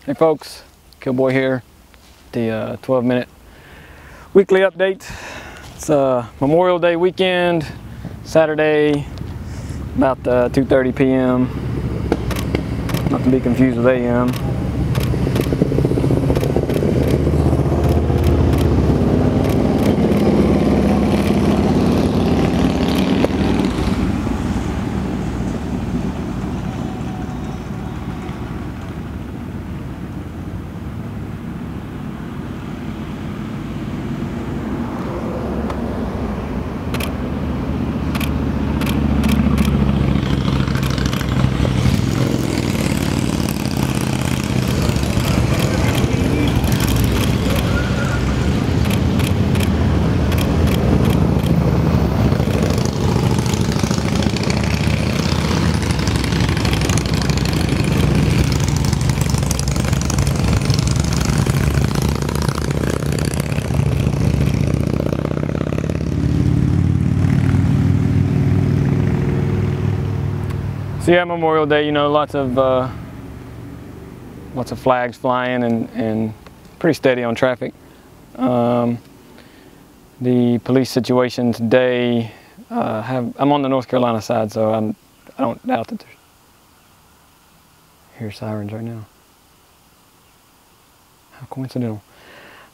Hey folks, Killboy here. The 12-minute weekly update. It's Memorial Day weekend, Saturday, about 2:30 p.m. Not to be confused with a.m. So yeah, Memorial Day, you know, lots of flags flying and pretty steady on traffic. The police situation today, I'm on the North Carolina side, so I don't doubt that there's hear sirens right now. How coincidental.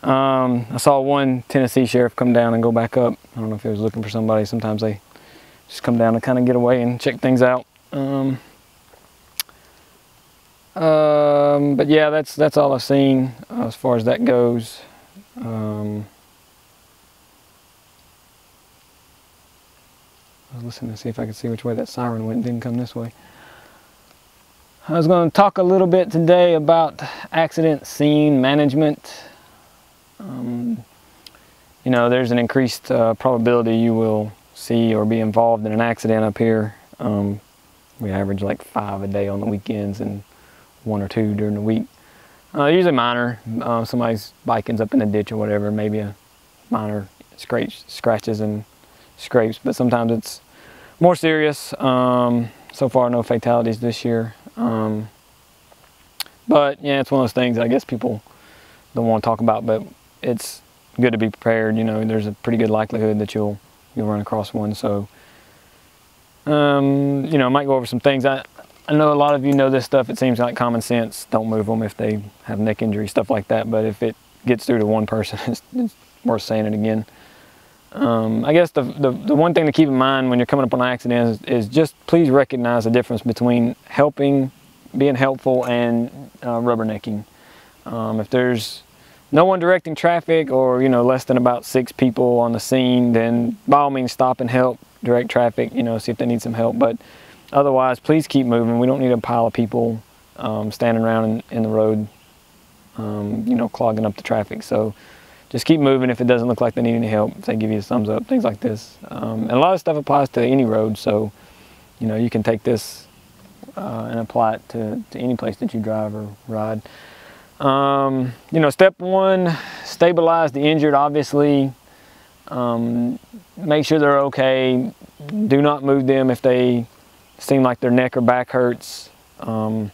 I saw one Tennessee sheriff come down and go back up. I don't know if he was looking for somebody. Sometimes they just come down to kind of get away and check things out. But yeah, that's all I've seen as far as that goes. I was listening to see if I could see which way that siren went. It didn't come this way. I was going to talk a little bit today about accident scene management. You know, there's an increased probability you will see or be involved in an accident up here. We average like 5 a day on the weekends and 1 or 2 during the week. Usually minor. Somebody's biking's up in the ditch or whatever, maybe a minor scratches and scrapes, but sometimes it's more serious. So far, no fatalities this year. But yeah, it's one of those things I guess people don't want to talk about, but it's good to be prepared. You know, there's a pretty good likelihood that you'll run across one. So, you know, I might go over some things. I know a lot of you know this stuff. It seems like common sense. Don't move them if they have neck injury, stuff like that. But if it gets through to one person, it's worth saying it again. I guess the one thing to keep in mind when you're coming up on an accident is just please recognize the difference between helping, being helpful, and rubbernecking. If there's no one directing traffic, or you know, less than about 6 people on the scene, then by all means stop and help direct traffic. You know, see if they need some help. But otherwise, please keep moving. We don't need a pile of people standing around in the road, you know, clogging up the traffic. So just keep moving if it doesn't look like they need any help. If they give you a thumbs up, things like this. And a lot of stuff applies to any road. So, you know, you can take this and apply it to any place that you drive or ride. You know, step 1, stabilize the injured, obviously. Make sure they're okay. Do not move them if they seem like their neck or back hurts. I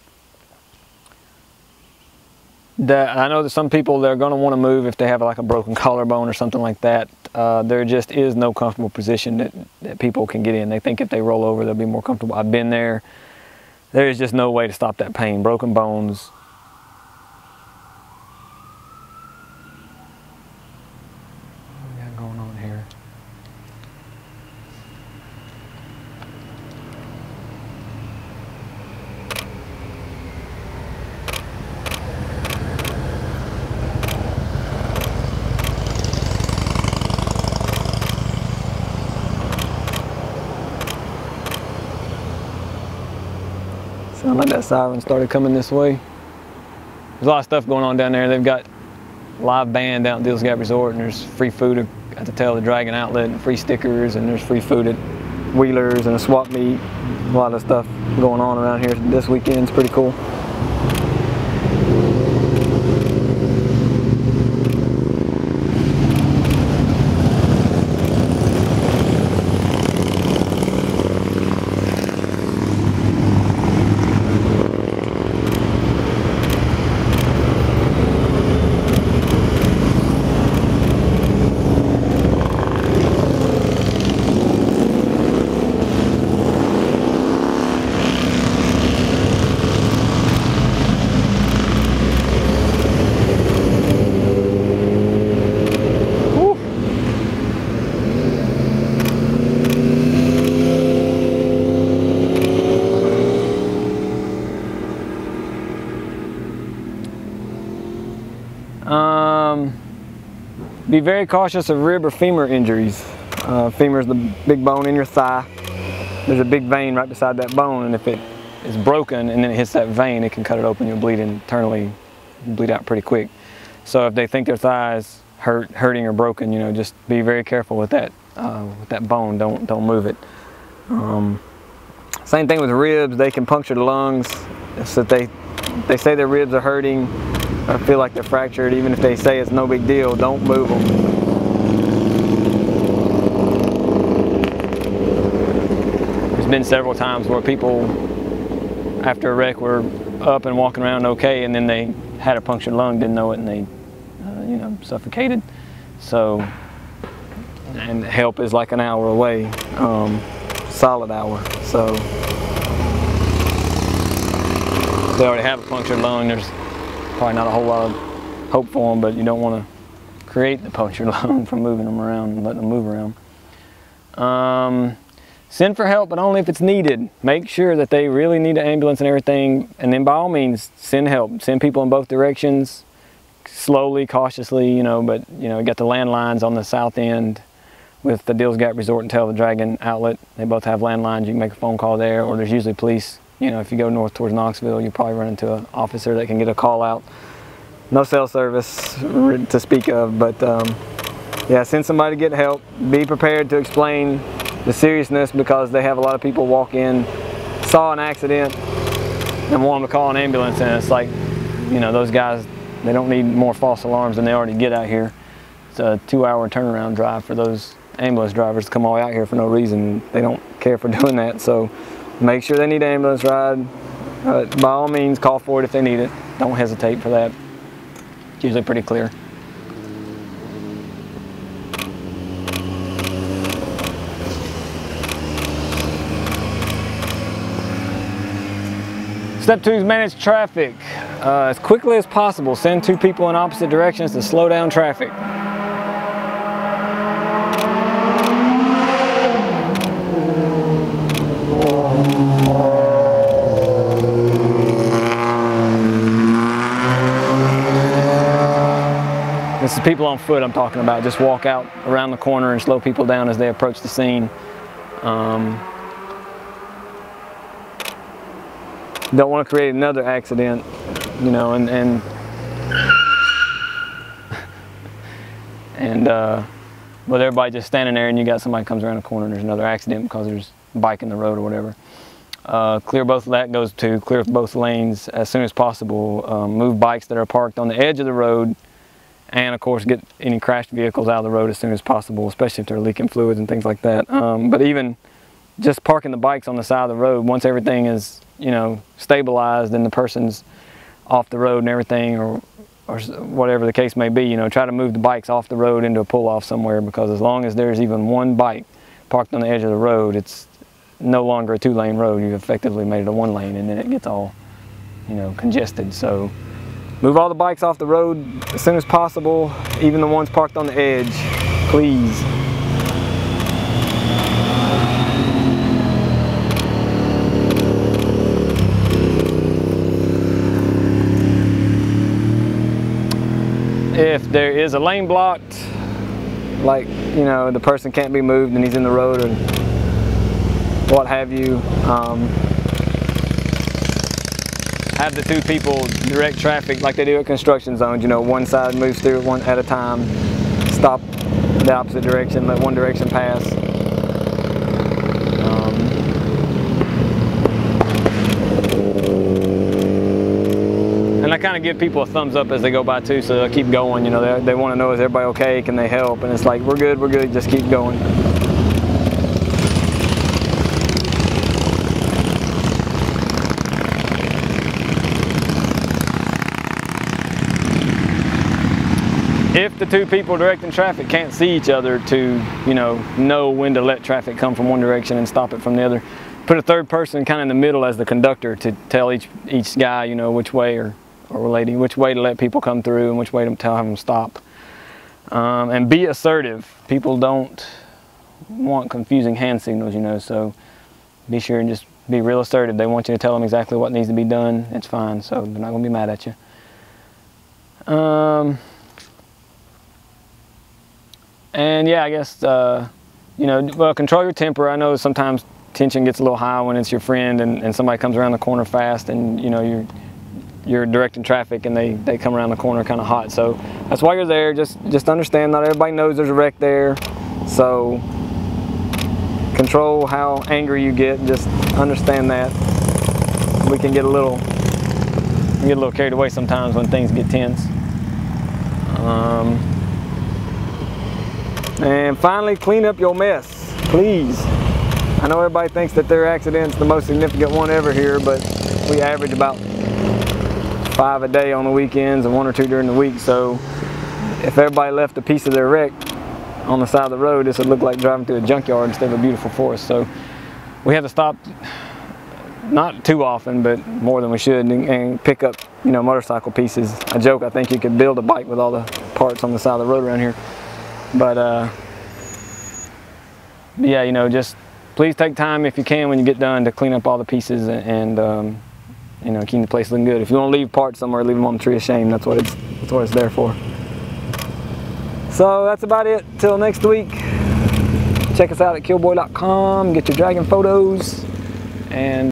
know that some people, they're going to want to move if they have like a broken collarbone or something like that. There just is no comfortable position that people can get in. They think if they roll over, they'll be more comfortable. I've been there. There is just no way to stop that pain. Broken bones. What we got going on here? Sound like that siren started coming this way. There's a lot of stuff going on down there. They've got a live band down at Deals Gap Resort, and there's free food at the tail of the Dragon Outlet, and free stickers, and there's free food at Wheelers and a swap meet. A lot of stuff going on around here this weekend. It's pretty cool. Be very cautious of rib or femur injuries. Femur is the big bone in your thigh. There's a big vein right beside that bone, and if it is broken and then it hits that vein, it can cut it open. You'll bleed internally, bleed out pretty quick. So if they think their thigh is hurting or broken, you know, just be very careful with that bone. Don't move it. Same thing with ribs. They can puncture the lungs. So if they say their ribs are hurting or feel like they're fractured, even if they say it's no big deal, don't move them. There's been several times where people after a wreck were up and walking around okay, and then they had a punctured lung, didn't know it, and they you know, suffocated. So, and help is like an hour away, solid hour. So if they already have a punctured lung, there's probably not a whole lot of hope for them, but you don't want to create the punctured lung from moving them around and letting them move around. Send for help, but only if it's needed. Make sure that they really need an ambulance and everything, and then by all means, send help. Send people in both directions, slowly, cautiously, you know, but you know, you got the landlines on the south end with the Dills Gap Resort and Tail of the Dragon outlet. They both have landlines. You can make a phone call there, or there's usually police. You know, if you go north towards Knoxville, you probably run into an officer that can get a call out. No cell service to speak of, but yeah, send somebody to get help. Be prepared to explain the seriousness, because they have a lot of people walk in, saw an accident, and want them to call an ambulance, and it's like, you know, those guys, they don't need more false alarms than they already get out here. It's a 2-hour turnaround drive for those ambulance drivers to come all the way out here for no reason. They don't care for doing that, so make sure they need an ambulance ride. By all means, call for it if they need it. Don't hesitate for that. It's usually pretty clear. Step 2 is manage traffic. As quickly as possible, send 2 people in opposite directions to slow down traffic. This is people on foot I'm talking about. Just walk out around the corner and slow people down as they approach the scene. Don't want to create another accident, you know, and with everybody just standing there and you got somebody comes around the corner and there's another accident because there's a bike in the road or whatever. Clear both, that goes to clear both lanes as soon as possible. Move bikes that are parked on the edge of the road, and of course get any crashed vehicles out of the road as soon as possible, especially if they're leaking fluids and things like that. But even just parking the bikes on the side of the road, once everything is, you know, stabilized and the person's off the road and everything, or whatever the case may be, you know, try to move the bikes off the road into a pull-off somewhere, because as long as there's even one bike parked on the edge of the road, it's no longer a 2-lane road. You've effectively made it a 1-lane, and then it gets all, you know, congested. So move all the bikes off the road as soon as possible, even the ones parked on the edge, please. If there is a lane blocked, like, you know, the person can't be moved and he's in the road or what have you, have the 2 people direct traffic like they do at construction zones. You know, one side moves through it one at a time, stop the opposite direction, let one direction pass. And I kind of give people a thumbs up as they go by too, so they'll keep going. You know, they want to know, is everybody okay? Can they help? And it's like, we're good, just keep going. If the 2 people directing traffic can't see each other to, you know when to let traffic come from one direction and stop it from the other, put a 3rd person kind of in the middle as the conductor to tell each guy, you know, which way, or lady, which way to let people come through and which way to tell them to stop. And be assertive. People don't want confusing hand signals, you know, so be sure and just be real assertive. They want you to tell them exactly what needs to be done. It's fine, so they're not going to be mad at you. And yeah, I guess, you know, well, control your temper. I know sometimes tension gets a little high when it's your friend and somebody comes around the corner fast, and you know, you're directing traffic and they come around the corner kind of hot. So that's why you're there. Just understand not everybody knows there's a wreck there. So control how angry you get. Just understand that. We can get a little carried away sometimes when things get tense. And finally, clean up your mess, please. I know everybody thinks that their accident's the most significant one ever here, but we average about 5 a day on the weekends and 1 or 2 during the week. So if everybody left a piece of their wreck on the side of the road, this would look like driving through a junkyard instead of a beautiful forest. So we have to stop, not too often, but more than we should, and pick up, you know, motorcycle pieces. I joke, I think you could build a bike with all the parts on the side of the road around here. But yeah, you know, just please take time if you can when you get done to clean up all the pieces and you know, keep the place looking good. If you want to leave parts somewhere, leave them on the tree of shame. That's what it's there for. So that's about it. Till next week. Check us out at killboy.com. Get your dragon photos and